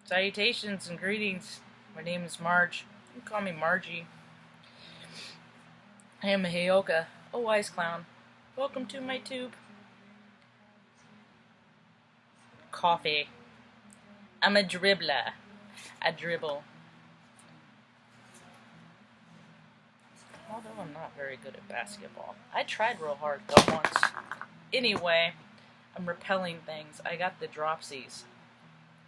Salutations and greetings. My name is Marge. You can call me Margie. I am a Heyoka, a wise clown. Welcome to my tube. Coffee. I'm a dribbler. I dribble. Although I'm not very good at basketball. I tried real hard though once. Anyway, I'm repelling things. I got the dropsies.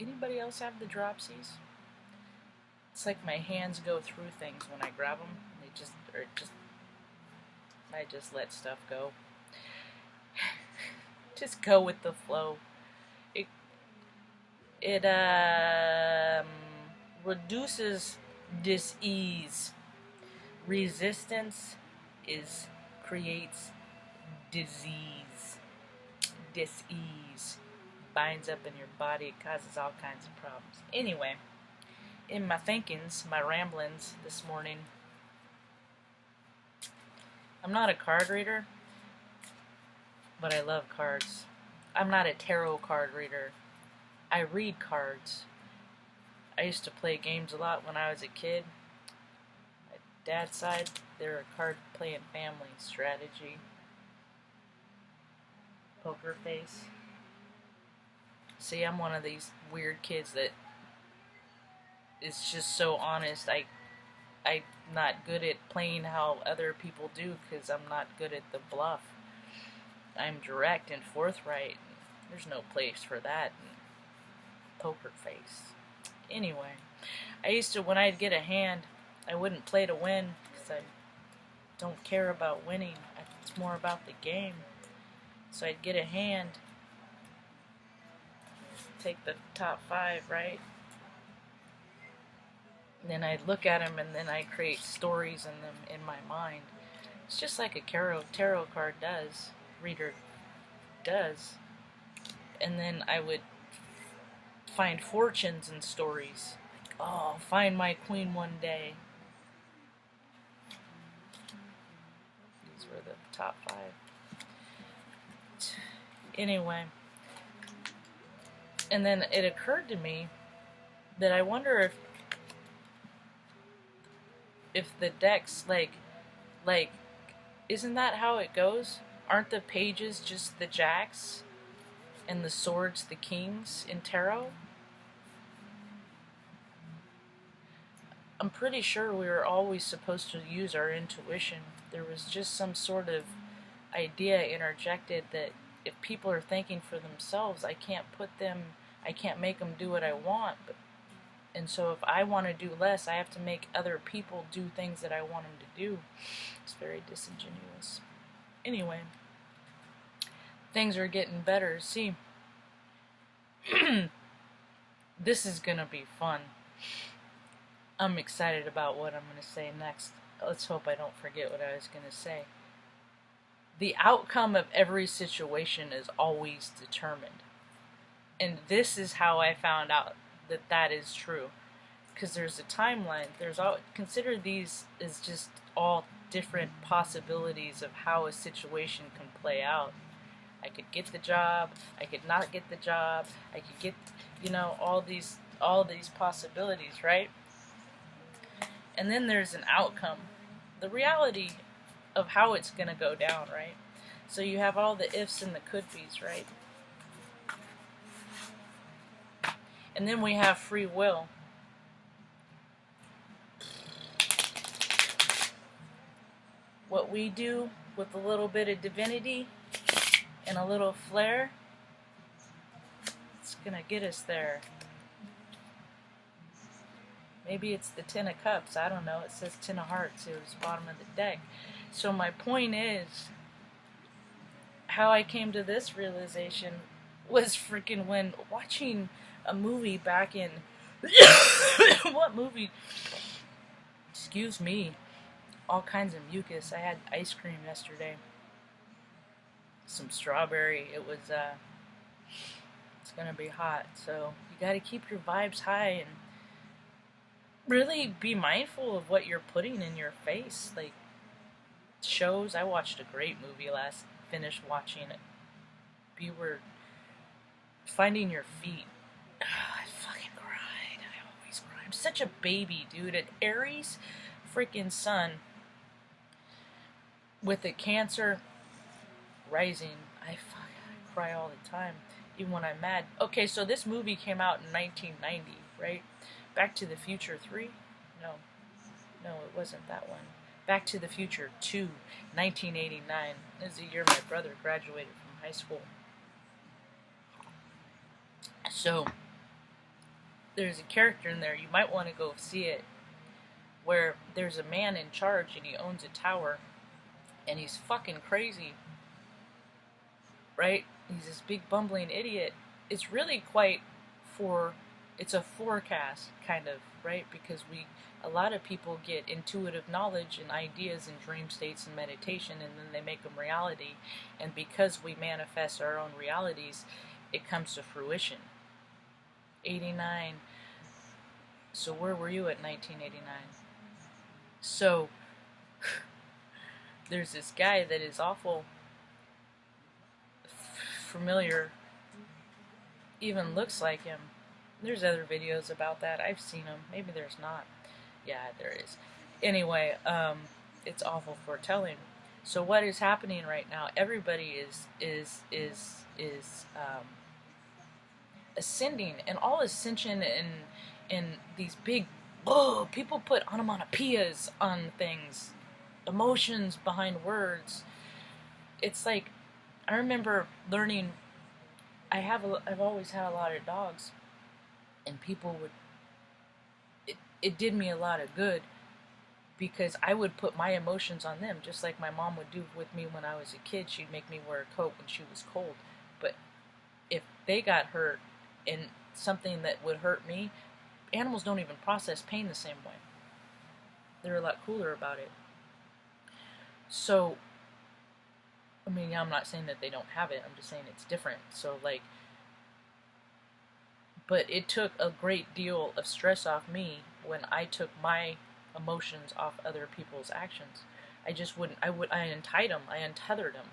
Anybody else have the dropsies? It's like my hands go through things when I grab them. I just let stuff go. Just go with the flow. It reduces dis-ease. Resistance creates disease. Dis-ease binds up in your body. It causes all kinds of problems. Anyway, in my thinkings, my ramblings this morning, I'm not a card reader, but I love cards. I'm not a tarot card reader. I read cards. I used to play games a lot when I was a kid. My dad's side, they're a card-playing family. Strategy. Poker face. See, I'm one of these weird kids that is just so honest. I'm not good at playing how other people do because I'm not good at the bluff. I'm direct and forthright. There's no place for that in poker face. Anyway, I used to, when I'd get a hand, I wouldn't play to win because I don't care about winning. It's more about the game. So I'd get a hand, take the top 5, right? And then I'd look at them and then I create stories in them in my mind. It's just like a tarot card does, reader does. And then I would find fortunes and stories. Like, oh, I'll find my queen one day. These were the top 5. Anyway. And then it occurred to me that I wonder if the decks, like, isn't that how it goes? Aren't the pages just the jacks and the swords the kings in tarot? I'm pretty sure we were always supposed to use our intuition. There was just some sort of idea interjected that if people are thinking for themselves, I can't make them do what I want. And so if I want to do less, I have to make other people do things that I want them to do. It's very disingenuous. Anyway, things are getting better. See, this is going to be fun. I'm excited about what I'm going to say next. Let's hope I don't forget what I was going to say. The outcome of every situation is always determined. And this is how I found out that is true. Because there's a timeline. Consider these as just all different possibilities of how a situation can play out. I could get the job, I could not get the job, I could get, all these possibilities, right? And then there's an outcome. The reality of how it's going to go down, right? So you have all the ifs and the could-bes, right? And then we have free will. What we do with a little bit of divinity and a little flair, it's going to get us there. Maybe it's the 10 of cups. I don't know. It says 10 of hearts. It was bottom of the deck. So my point is, how I came to this realization was freaking when watching a movie back in... What movie? Excuse me. All kinds of mucus. I had ice cream yesterday. Some strawberry. It was, it's gonna be hot. So you gotta keep your vibes high and really be mindful of what you're putting in your face. Like, shows. I watched a great movie finished watching it. You were Finding Your Feet. I fucking cried. such a baby, dude. An Aries freaking sun with a Cancer rising. I cry all the time, even when I'm mad. Okay, so this movie came out in 1990, right? Back to the Future 3? No. No, it wasn't that one. Back to the Future 2, 1989. This is the year my brother graduated from high school. So, there's a character in there, you might want to go see it, where there's a man in charge and he owns a tower, and he's fucking crazy, right? He's this big bumbling idiot. It's really it's a forecast, kind of, right? Because a lot of people get intuitive knowledge and ideas in dream states and meditation, and then they make them reality, and because we manifest our own realities, it comes to fruition. 89. So where were you at 1989? So there's this guy that is awful familiar, even looks like him. There's other videos about that. I've seen them. Maybe there's not. Yeah, there is. Anyway, it's awful foretelling. So what is happening right now? Everybody is ascending, and all ascension and these big people put onomatopoeias on things, emotions behind words. It's like, I remember learning. I've always had a lot of dogs, and people would. It did me a lot of good, because I would put my emotions on them, just like my mom would do with me when I was a kid. She'd make me wear a coat when she was cold. But if they got hurt in something that would hurt me, animals don't even process pain the same way. They're a lot cooler about it. So, I mean, I'm not saying that they don't have it, I'm just saying it's different. So, like, but it took a great deal of stress off me when I took my emotions off other people's actions. I just wouldn't, I untied them, I untethered them.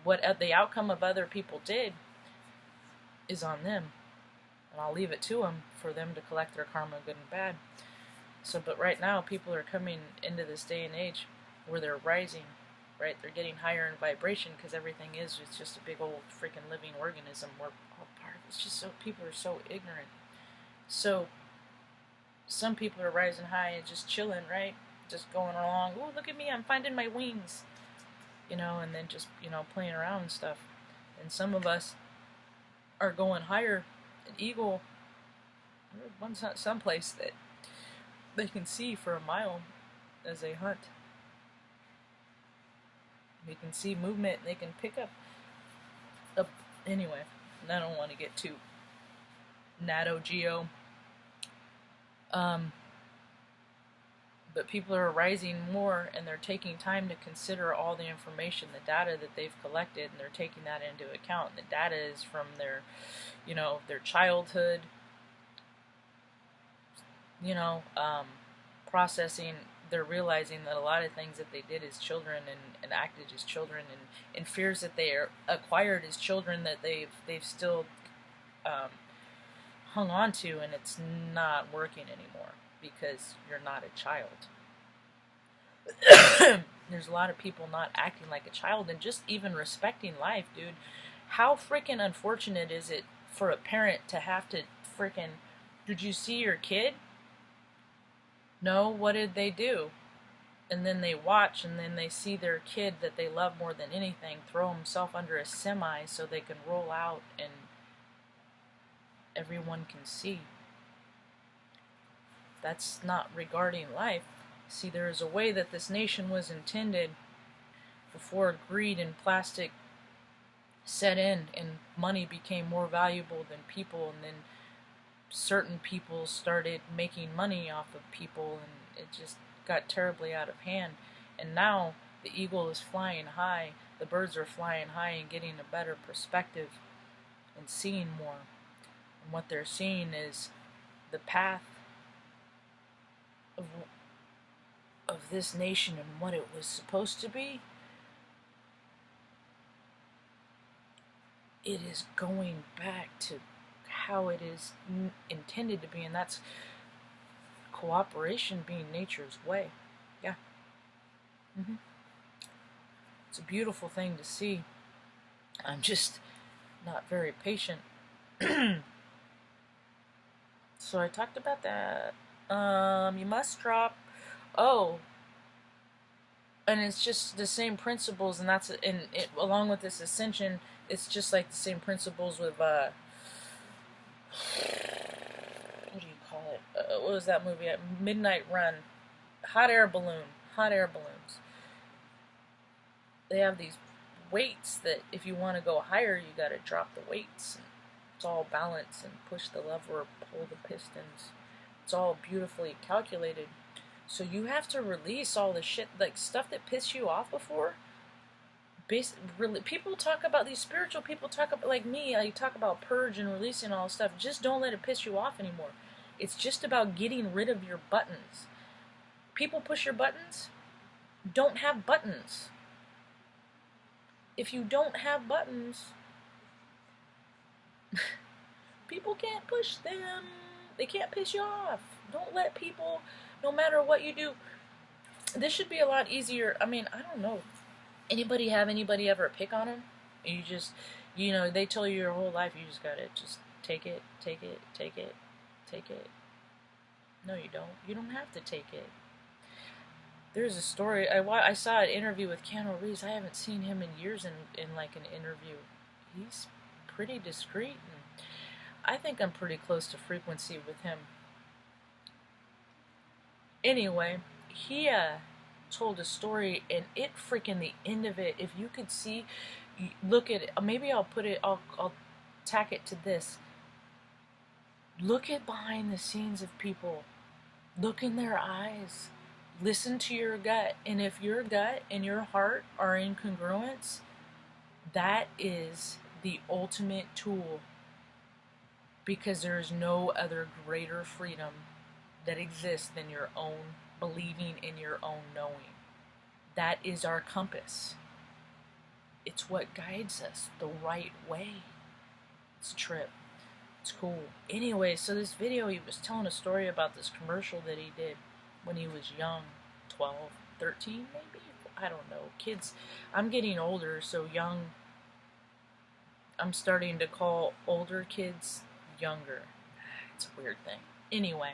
What the outcome of other people did is on them, and I'll leave it to them for them to collect their karma, good and bad. So, but right now, people are coming into this day and age where they're rising, right? They're getting higher in vibration, because everything it's just a big old freaking living organism. We're all part of it. It's just so, people are so ignorant. So, some people are rising high and just chilling, right? Just going along. Oh, look at me, I'm finding my wings. You know, and then just, playing around and stuff. And some of us are going higher. An eagle, one's not someplace that they can see for a mile as they hunt. They can see movement, they can pick up. Anyway, I don't want to get too Nat Geo. But people are rising more, and they're taking time to consider all the information, the data that they've collected, and they're taking that into account. And the data is from their, their childhood, processing. They're realizing that a lot of things that they did as children and acted as children, and fears that they are acquired as children that they've still hung on to, and it's not working anymore because you're not a child. There's a lot of people not acting like a child and just even respecting life, dude. How freaking unfortunate is it for a parent to have to freaking, did you see your kid? No, what did they do? And then they watch, and then they see their kid that they love more than anything throw himself under a semi so they can roll out and everyone can see. That's not regarding life. See, there is a way that this nation was intended before greed and plastic set in and money became more valuable than people, and then certain people started making money off of people, and it just got terribly out of hand. And now the eagle is flying high, the birds are flying high and getting a better perspective and seeing more. And what they're seeing is the path of this nation and what it was supposed to be. It is going back to how it is intended to be, and that's cooperation being nature's way. Yeah. It's a beautiful thing to see. I'm just not very patient. So I talked about that. You must drop. Oh, and it's just the same principles, and that's along with this ascension, it's just like the same principles with what do you call it? What was that movie? Midnight Run, hot air balloons. They have these weights that if you want to go higher, you got to drop the weights. And it's all balance and push the lever, pull the pistons. It's all beautifully calculated. So you have to release all the shit, like stuff that pissed you off before. People talk about, these spiritual people talk about, like me, I talk about purge and releasing all this stuff. Just don't let it piss you off anymore. It's just about getting rid of your buttons. People push your buttons. Don't have buttons. If you don't have buttons, people can't push them. They can't piss you off. Don't let people, no matter what you do, this should be a lot easier. I mean, I don't know. Anybody have anybody ever pick on them? You just, they tell you your whole life, you just gotta just take it. No, you don't. You don't have to take it. There's a story, I saw an interview with Keanu Reeves. I haven't seen him in years in like an interview. He's pretty discreet, and I think I'm pretty close to frequency with him. Anyway, he told a story, and the end of it, if you could see, look at it, maybe I'll tack it to this. Look at behind the scenes of people. Look in their eyes. Listen to your gut. And if your gut and your heart are in congruence, that is the ultimate tool. Because there is no other greater freedom that exists than your own believing in your own knowing. That is our compass. It's what guides us the right way. It's a trip. It's cool. Anyway, so this video, he was telling a story about this commercial that he did when he was young, 12, 13 maybe? I don't know. Kids, I'm getting older, so young, I'm starting to call older kids younger. It's a weird thing. Anyway,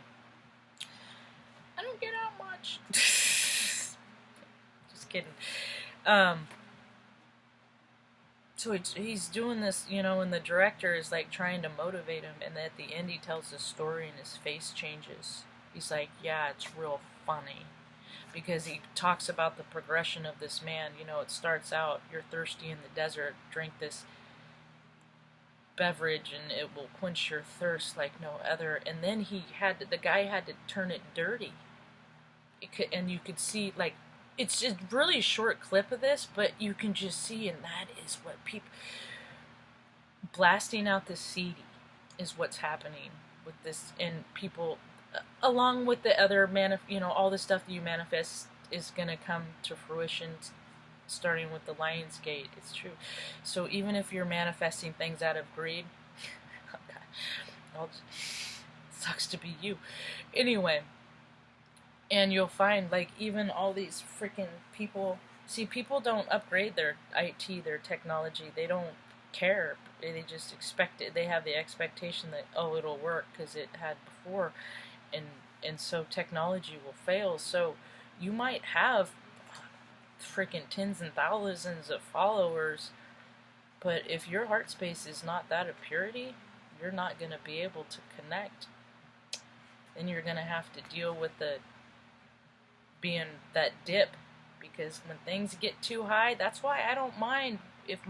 I don't get out much. Just kidding. So he's doing this, and the director is like trying to motivate him, and at the end he tells the story and his face changes. He's like, yeah, it's real funny. Because he talks about the progression of this man. It starts out, you're thirsty in the desert, drink this beverage and it will quench your thirst like no other. And then the guy had to turn it dirty. And you could see, like, it's just really short clip of this, but you can just see, and that is what people, blasting out the CD is what's happening with this, and people, along with the other, all the stuff that you manifest is going to come to fruition, starting with the Lion's Gate. It's true. So even if you're manifesting things out of greed, sucks to be you. Anyway, and you'll find, like, even all these freaking people, people don't upgrade their IT, their technology. They don't care. They just expect it. They have the expectation that, oh, it'll work because it had before. And so technology will fail. So you might have freaking tens and thousands of followers, but if your heart space is not that of purity, you're not going to be able to connect. Then you're going to have to deal with being that dip, because when things get too high, that's why I don't mind if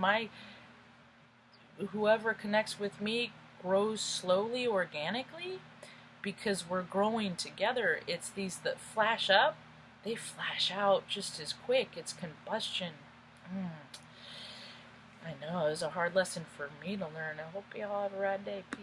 whoever connects with me grows slowly, organically, because we're growing together. It's these that flash up, they flash out just as quick. It's combustion. I know, it was a hard lesson for me to learn. I hope y'all have a rad day. Peace.